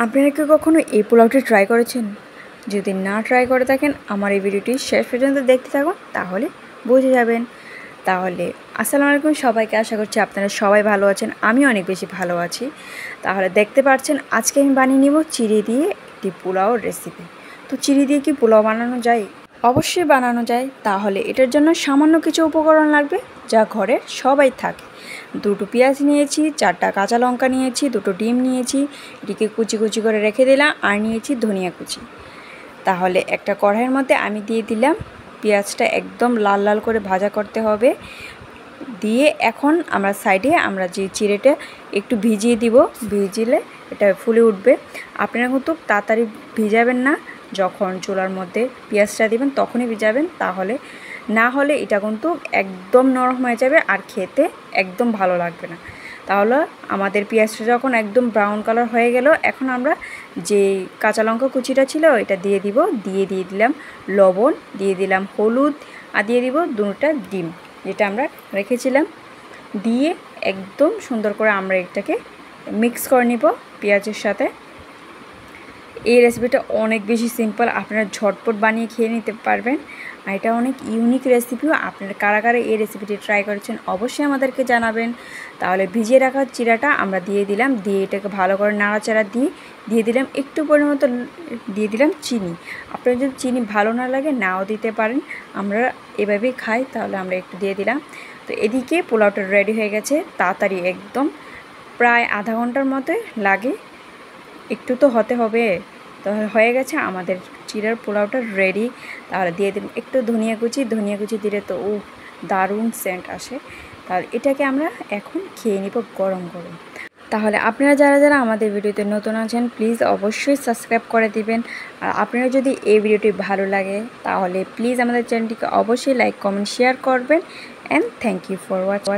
আপনারা কি কখনো এই পোলাওটি ট্রাই করেছেন? যদি না ট্রাই করে থাকেন আমার এই ভিডিওটি শেষ পর্যন্ত দেখতে থাকুন, তাহলে বুঝে যাবেন। তাহলে আসসালামু আলাইকুম সবাইকে, আশা করছি আপনারা সবাই ভালো আছেন। আমি অনেক বেশি ভালো আছি। তাহলে দেখতে পাচ্ছেন আজকে আমি বানিয়ে নিব চিড়ে দিয়ে একটি পোলাওর রেসিপি। তো চিড়ে দিয়ে কি পোলাও বানানো যায়? অবশ্যই বানানো যায়। তাহলে এটার জন্য সামান্য কিছু উপকরণ লাগবে, যা ঘরের সবাই থাকে। 2টো পেঁয়াজ নিয়েছি, 4টা কাঁচা লঙ্কা নিয়েছি, 2টো ডিম নিয়েছি, এটিকে কুচি কুচি করে রেখে দিলাম, আর নিয়েছি ধনিয়া কুচি। তাহলে একটা কড়াইয়ের মধ্যে আমি দিয়ে দিলাম, পেঁয়াজটা একদম লাল লাল করে ভাজা করতে হবে। দিয়ে এখন আমরা সাইডে যে চিড়েটা একটু ভিজিয়ে দিব, ভিজিলে এটা ফুলে উঠবে। আপনারা কিন্তু তাড়াতাড়ি ভিজাবেন না, যখন চুলার মধ্যে পেঁয়াজটা দিবেন তখনই ভিজাবেন, তাহলে না হলে এটা কিন্তু একদম নরম হয়ে যাবে আর খেতে একদম ভালো লাগবে না। তাহলে আমাদের পেঁয়াজটা যখন একদম ব্রাউন কালার হয়ে গেল, এখন আমরা যে কাঁচা লঙ্কা কুচিটা ছিল এটা দিয়ে দিব, দিয়ে দিলাম লবণ, দিয়ে দিলাম হলুদ, আর দিয়ে দিব 2টা ডিম যেটা আমরা রেখেছিলাম। দিয়ে একদম সুন্দর করে আমরা এটাকে মিক্স করে নিব পেঁয়াজের সাথে। এই রেসিপিটা অনেক বেশি সিম্পল, আপনারা ঝটপট বানিয়ে খেয়ে নিতে পারবেন। আর এটা অনেক ইউনিক রেসিপিও। আপনারা কারা কারা এই রেসিপিটি ট্রাই করেছেন অবশ্যই আমাদেরকে জানাবেন। তাহলে ভিজিয়ে রাখা চিড়াটা আমরা দিয়ে দিলাম, দিয়ে এটাকে ভালো করে নাড়াচাড়া দিয়ে দিলাম একটু পরিমাণ দিয়ে দিলাম চিনি। আপনার যদি চিনি ভালো না লাগে নাও দিতে পারেন, আমরা এভাবেই খাই, তাহলে আমরা একটু দিয়ে দিলাম। তো এদিকে পোলাওটা রেডি হয়ে গেছে, তাড়াতাড়ি একদম প্রায় আধা ঘন্টার মতো লাগে, একটু তো হতে হবে। তো হয়ে গেছে আমাদের চিড়ার পোলাওটা রেডি। তাহলে দিয়ে দিন একটু ধনিয়া কুচি দিলে তো দারুণ সেন্ট আসে। তাহলে এটাকে আমরা এখন খেয়ে নিব গরম গরম। তাহলে আপনারা যারা যারা আমাদের ভিডিওতে নতুন আছেন প্লিজ অবশ্যই সাবস্ক্রাইব করে দিবেন। আর আপনারা যদি এই ভিডিওটি ভালো লাগে তাহলে প্লিজ আমাদের চ্যানেলটিকে অবশ্যই লাইক কমেন্ট শেয়ার করবেন। And thank you for watching.